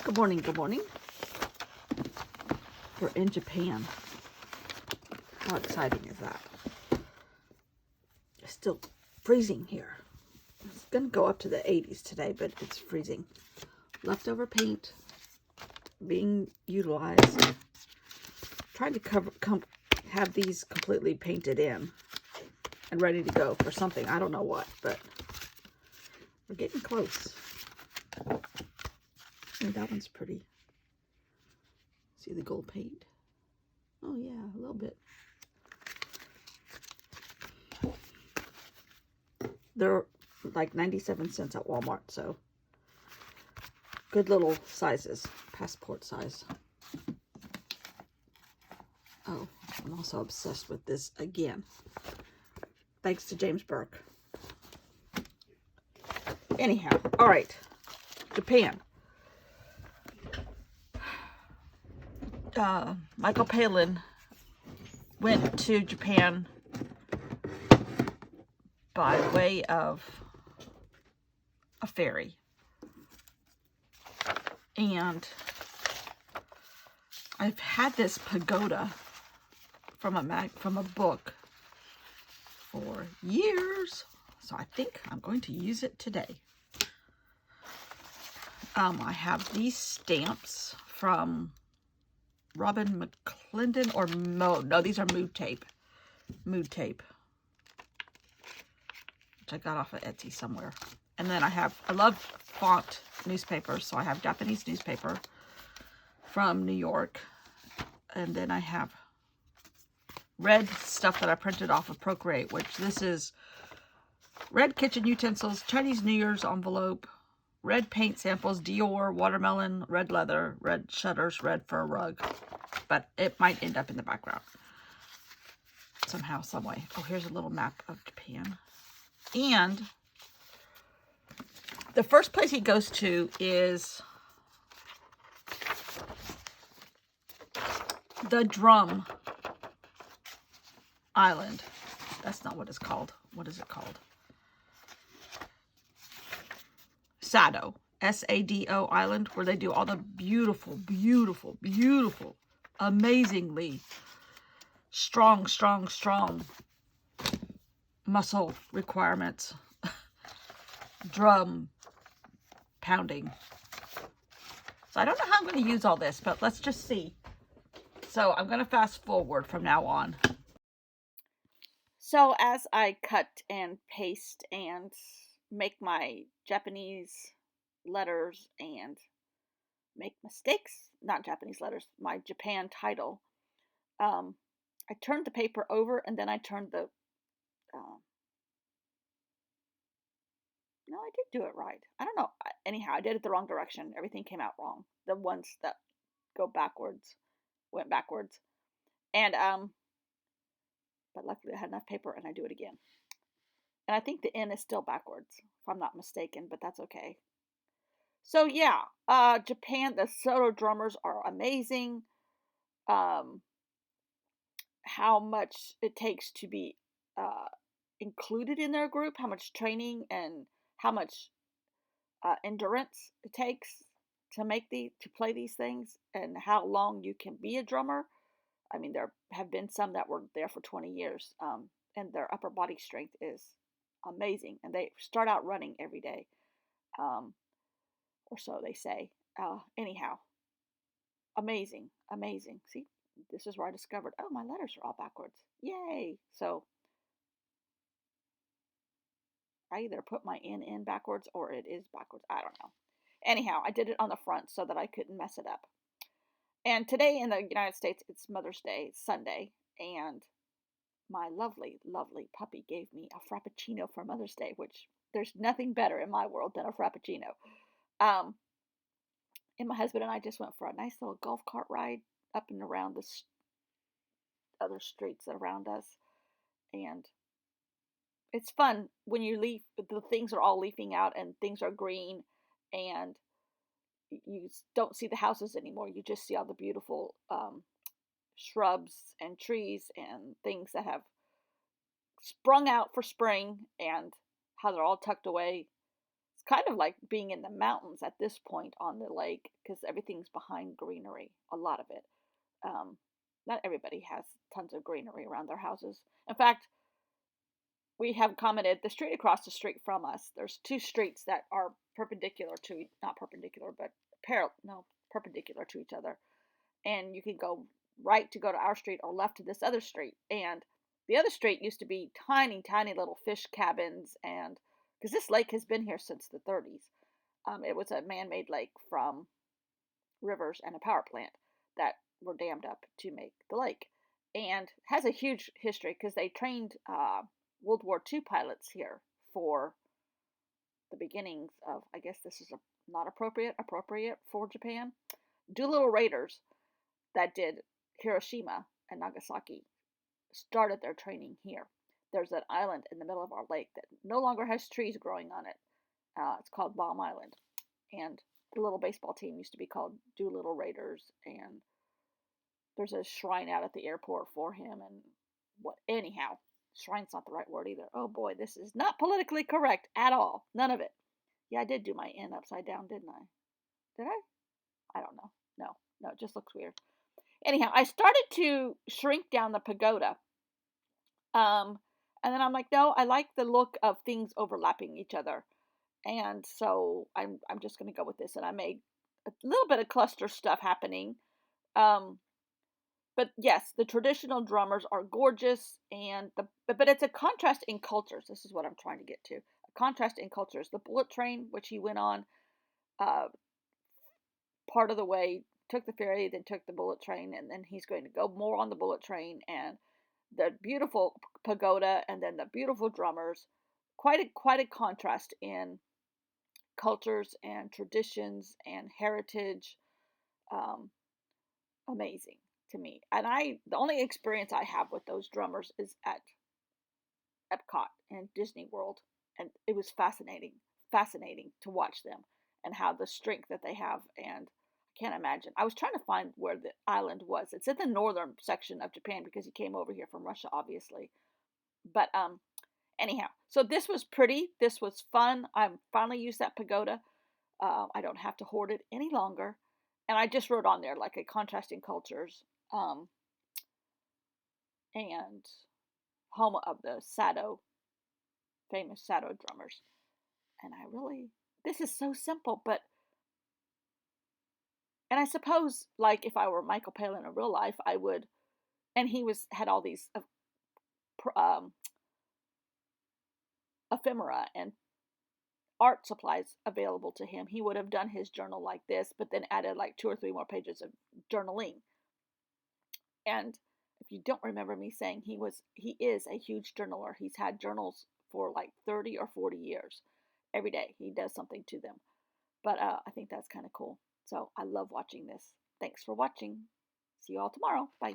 Good morning, good morning. We're in Japan. How exciting is that? It's still freezing here. It's gonna go up to the 80s today, but it's freezing. Leftover paint being utilized. Trying to have these completely painted in and ready to go for something. I don't know what, but we're getting close. Oh, that one's pretty. See the gold paint? Oh yeah, a little bit. They're like 97 cents at Walmart, so good little sizes, passport size. Oh, I'm also obsessed with this again. Thanks to James Burke. Anyhow, all right, Japan. Michael Palin went to Japan by way of a ferry. And I've had this pagoda from a book for years, so I think I'm going to use it today. I have these stamps from Robin McClendon or no, these are Mood Tape, which I got off of Etsy somewhere. And then I love font newspapers, so I have Japanese newspaper from New York. And then I have red stuff that I printed off of Procreate, which this is red kitchen utensils, Chinese New Year's envelope, red paint samples, Dior, watermelon, red leather, red shutters, red fur rug. But it might end up in the background somehow, some way. Oh, here's a little map of Japan. And the first place he goes to is the Drum Island. That's not what it's called. What is it called? Sado. S-A-D-O Island, where they do all the beautiful, beautiful, beautiful, amazingly strong muscle requirements. Drum pounding. So I don't know how I'm going to use all this, but let's just see. So I'm going to fast forward from now on. So as I cut and paste and make my Japanese letters and make mistakes, not Japanese letters, my Japan title, I turned the paper over and then I turned the, no, I did do it right. I don't know. Anyhow, I did it the wrong direction. Everything came out wrong. The ones that go backwards went backwards. And, but luckily I had enough paper and I do it again. And I think the N is still backwards, if I'm not mistaken, but that's okay. So yeah, Japan, the Soto drummers are amazing. How much it takes to be included in their group, how much training and how much endurance it takes to play these things, and how long you can be a drummer. I mean, there have been some that were there for 20 years, and their upper body strength is amazing, and they start out running every day, or so they say. Anyhow, amazing. See, this is where I discovered, oh, my letters are all backwards. Yay! So I either put my N in backwards or it is backwards. I don't know. Anyhow, I did it on the front so that I couldn't mess it up. And today in the United States, it's Mother's Day, Sunday, and my lovely, lovely puppy gave me a Frappuccino for Mother's Day, which there's nothing better in my world than a Frappuccino. And my husband and I just went for a nice little golf cart ride up and around the other streets around us. And it's fun when you leave, the things are all leafing out and things are green, and you don't see the houses anymore. You just see all the beautiful shrubs and trees and things that have sprung out for spring and how they're all tucked away. It's kind of like being in the mountains at this point on the lake because everything's behind greenery, a lot of it. Um, Not everybody has tons of greenery around their houses. In fact, we have commented the street across the street from us. There's two streets that are perpendicular to not perpendicular, but perpendicular to each other. And you can go right to go to our street or left to this other street. And the other street used to be tiny, tiny little fish cabins, and because this lake has been here since the 30s. It was a man-made lake from rivers and a power plant that were dammed up to make the lake, and has a huge history because they trained World War II pilots here for the beginnings of. I guess this is not appropriate for Japan. Doolittle Raiders that did Hiroshima and Nagasaki started their training here. There's an island in the middle of our lake that no longer has trees growing on it. It's called Baum Island, and the little baseball team used to be called Doolittle Raiders, and there's a shrine out at the airport for him. And anyhow, shrine's not the right word either. Oh boy, this is not politically correct at all. None of it. Yeah, I did do my N upside down, didn't I? Did I don't know. No, it just looks weird. Anyhow, I started to shrink down the pagoda. And then I'm like, no, I like the look of things overlapping each other. And so I'm just going to go with this. And I made a little bit of cluster stuff happening. But yes, the traditional drummers are gorgeous, and but it's a contrast in cultures. This is what I'm trying to get to. A contrast in cultures. The bullet train, which he went on, part of the way took the ferry, then took the bullet train, and then he's going to go more on the bullet train, and the beautiful pagoda, and then the beautiful drummers. Quite a contrast in cultures and traditions and heritage. Um, Amazing to me. And the only experience I have with those drummers is at Epcot and Disney World, and it was fascinating to watch them and how the strength that they have. And I can't imagine. I was trying to find where the island was. It's in the northern section of Japan because he came over here from Russia, obviously. But anyhow, so this was pretty. This was fun. I finally used that pagoda. I don't have to hoard it any longer. And I just wrote on there like a contrasting cultures, and home of the famous Sado drummers. And this is so simple, and I suppose like if I were Michael Palin in real life, I would, and he had all these ephemera and art supplies available to him, he would have done his journal like this, but then added like 2 or 3 more pages of journaling. And if you don't remember me saying, he is a huge journaler. He's had journals for like 30 or 40 years. Every day he does something to them. But I think that's kind of cool. So I love watching this. Thanks for watching. See you all tomorrow. Bye.